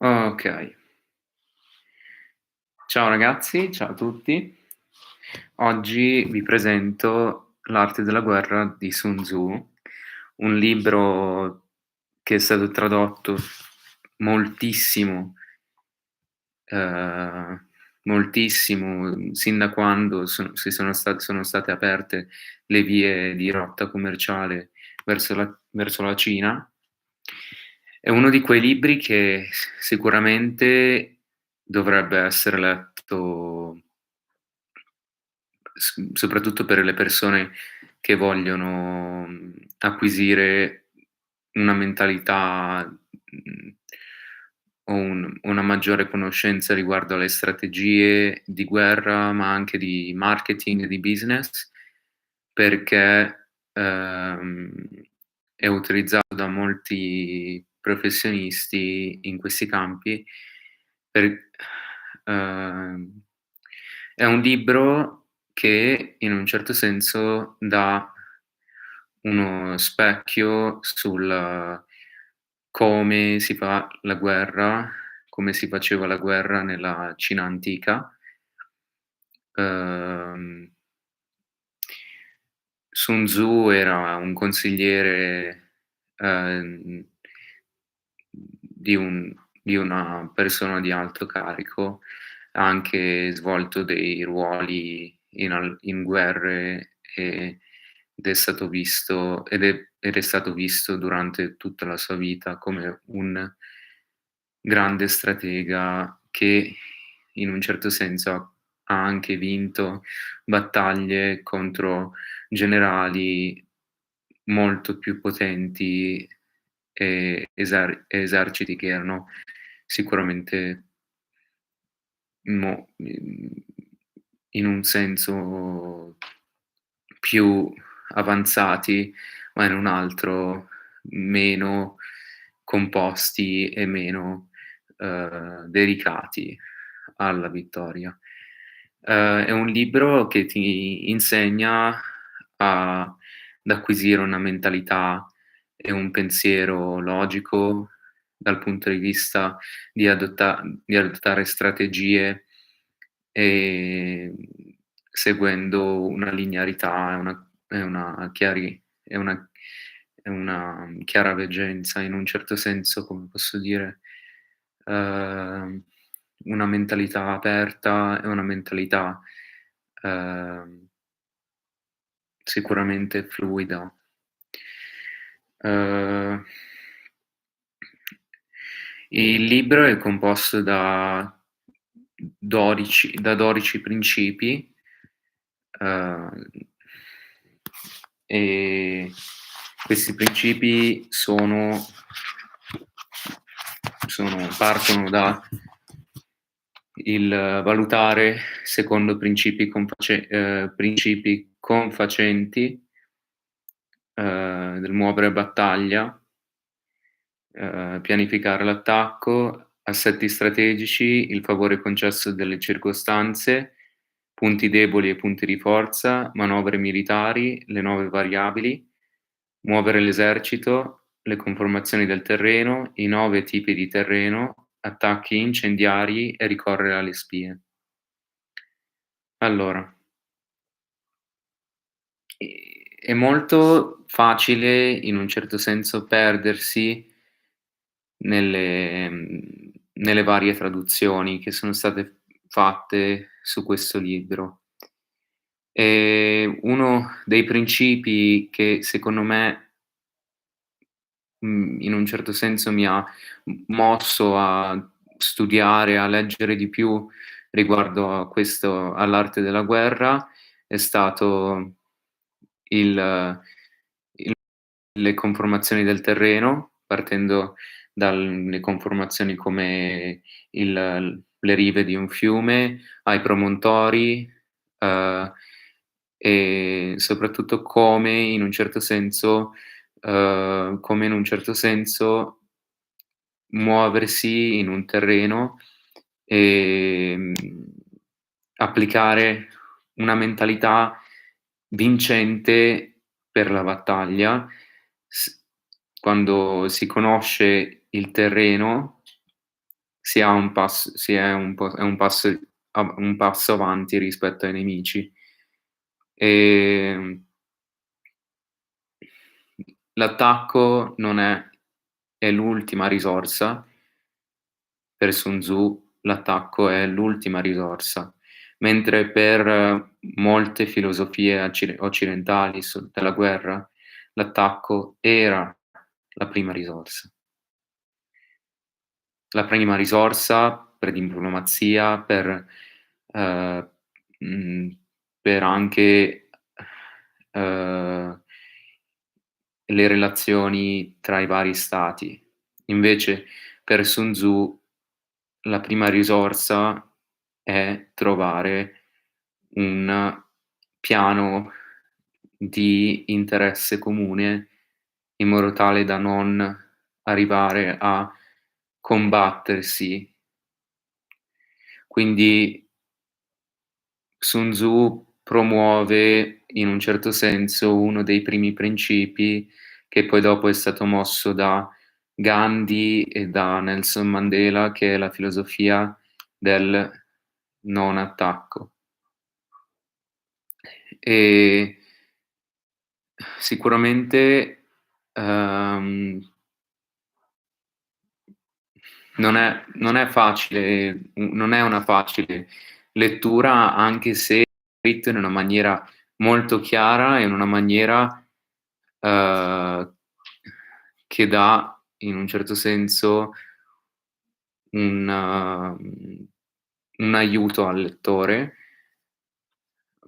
Okay. Ciao ragazzi, ciao a tutti. Oggi vi presento L'arte della guerra di Sun Tzu, un libro che è stato tradotto moltissimo, ehm, moltissimo, sin da quando sono state aperte le vie di rotta commerciale verso la Cina. È uno di quei libri che sicuramente dovrebbe essere letto soprattutto per le persone che vogliono, acquisire una mentalità, o una maggiore conoscenza riguardo alle strategie di guerra, ma anche di marketing e di business, perché, è utilizzato da molti professionisti in questi campi per ehm, è un libro che in un certo senso dà uno specchio sul come si fa la guerra, come si faceva la guerra nella Cina antica. Uhm, Sun Tzu era un consigliere, ehm, di una persona di alto carico, ha anche svolto dei ruoli in guerre, ed è stato visto durante tutta la sua vita come un grande stratega che in un certo senso ha anche vinto battaglie contro generali molto più potenti e eserciti che erano sicuramente in un senso più avanzati, ma in un altro meno composti e meno, dedicati alla vittoria. È un libro che ti insegna ad acquisire una mentalità e un pensiero logico dal punto di vista di adottare strategie, ehm, seguendo una linearità e una chiara veggenza, in un certo senso, come posso dire, uhm, una mentalità aperta e una mentalità, uhm, sicuramente fluida. Uhm, il libro è composto da 12 principi, uhm, e questi principi partono da il valutare secondo principi confacenti, del muovere battaglia, pianificare l'attacco, assetti strategici, il favore concesso dalle circostanze, punti deboli e punti di forza, manovre militari, le nuove variabili, muovere l'esercito, le conformazioni del terreno, i 9 tipi di terreno, attacchi incendiari e ricorrere alle spie. Allora, è molto facile in un certo senso perdersi nelle varie traduzioni che sono state fatte su questo libro. Uno dei principi che secondo me, in un certo senso mi ha mosso a studiare, a leggere di più riguardo a questo all'arte della guerra, è stato il il le conformazioni del terreno, partendo dalle conformazioni come le rive di un fiume, ai promontori, uhm, e soprattutto come in un certo senso muoversi in un terreno, ehm, applicare una mentalità vincente per la battaglia. S Quando si conosce il terreno, un passo avanti rispetto ai nemici. Ehm, L'attacco non è l'ultima risorsa. Per Sun Tzu l'attacco è l'ultima risorsa, mentre per molte filosofie occidentali della guerra, l'attacco era la prima risorsa. La prima risorsa per diplomazia, ehm, mhmm, per anche, ehm, le relazioni tra i vari stati. Invece per Sun Tzu la prima risorsa è trovare un piano di interesse comune, in modo tale da non arrivare a combattersi. Quindi Sun Tzu promuove, in un certo senso, uno dei primi principi che poi dopo è stato mosso da Gandhi e da Nelson Mandela, che è la filosofia del non attacco. E sicuramente, non è facile, non è una facile lettura, anche se scritto in una maniera molto chiara e in una maniera, uhm, che dà, in un certo senso, un aiuto al lettore,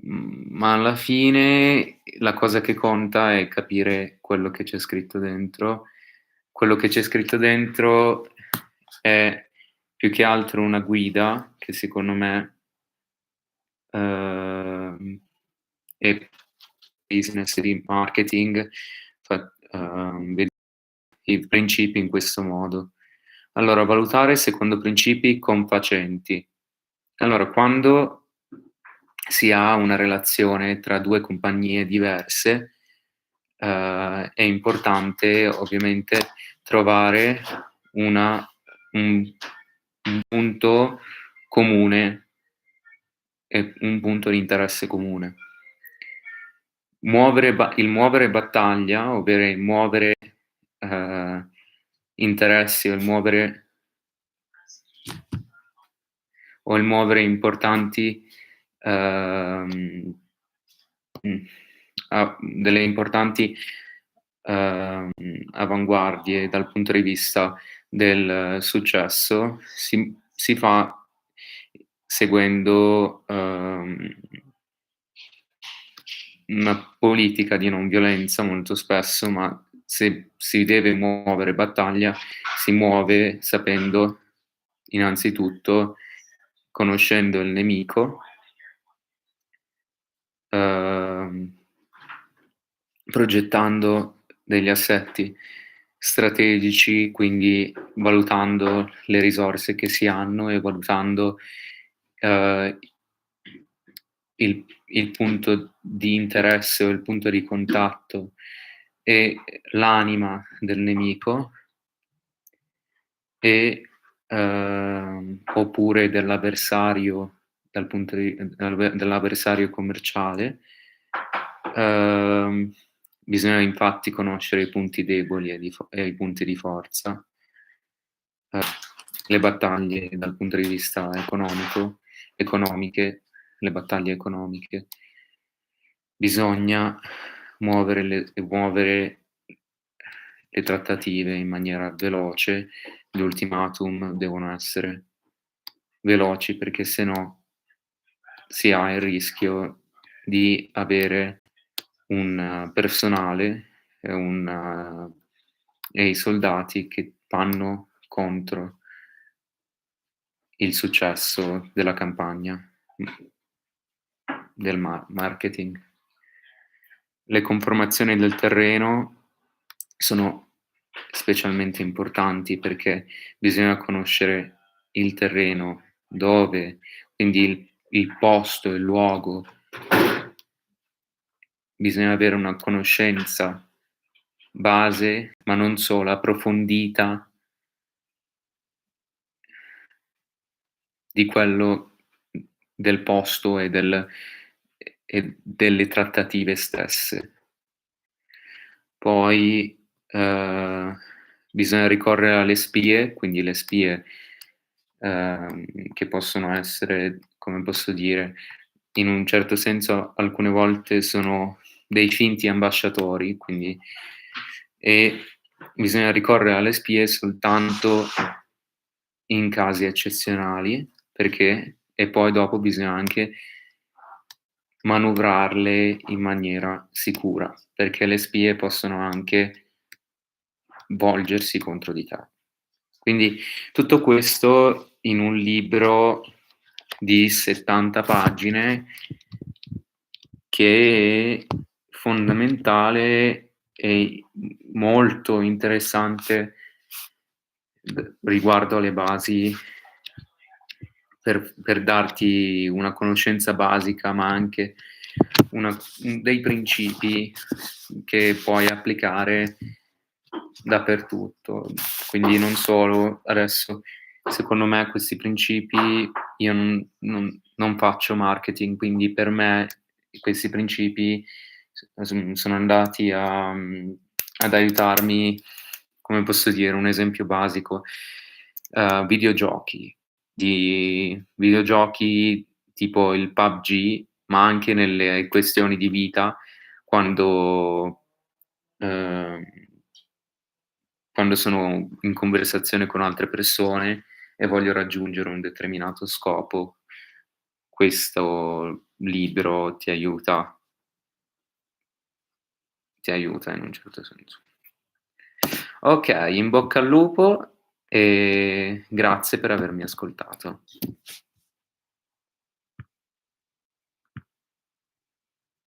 ma alla fine la cosa che conta è capire quello che c'è scritto dentro. Quello che c'è scritto dentro è più che altro una guida che secondo me, uhm, e business e di marketing vedi i principi in questo modo. Allora, valutare secondo principi confacenti. Allora, quando si ha una relazione tra 2 compagnie diverse, è importante ovviamente trovare una un un punto comune e un punto di interesse comune. Muovere battaglia, ovvero il muovere, ehm, interessi o il muovere importanti, ehm, mhmm, delle importanti, ehm, avanguardie dal punto di vista del successo, si fa seguendo, una politica di non violenza molto spesso, ma se si deve muovere battaglia, si muove sapendo, innanzitutto, conoscendo il nemico, uhm, progettando degli assetti strategici, quindi valutando le risorse che si hanno e valutando, uhm, il punto di interesse o il punto di contatto e l'anima del nemico e, oppure dell'avversario dell'avversario commerciale. Uhm, Bisogna infatti conoscere i punti deboli e i punti di forza. Uhm, le battaglie dal punto di vista economiche, le battaglie economiche. Bisogna muovere le trattative in maniera veloce, gli ultimatum devono essere veloci, perché se no si ha il rischio di avere un personale e i soldati che vanno contro il successo della campagna, del marketing. Le conformazioni del terreno sono specialmente importanti, perché bisogna conoscere il terreno, dove, quindi il posto, il luogo. Bisogna avere una conoscenza base, ma non solo, approfondita di quello del posto e delle trattative stesse. Poi, bisogna ricorrere alle spie, quindi le spie, che possono essere, come posso dire, in un certo senso alcune volte sono dei finti ambasciatori, quindi e bisogna ricorrere alle spie soltanto in casi eccezionali, perché e poi dopo bisogna anche manovrarle in maniera sicura, perché le spie possono anche volgersi contro di te. Quindi tutto questo in un libro di 70 pagine che è fondamentale e molto interessante riguardo alle basi per darti una conoscenza basica, ma anche dei principi che puoi applicare dappertutto. Quindi non solo, adesso secondo me questi principi, io non faccio marketing, quindi per me questi principi sono andati ad aiutarmi, come posso dire, un esempio basico, videogiochi, di videogiochi tipo il PUBG, ma anche nelle questioni di vita, quando ehm, quando sono in conversazione con altre persone e voglio raggiungere un determinato scopo, questo libro ti aiuta in un certo senso. Okay, in bocca al lupo e grazie per avermi ascoltato.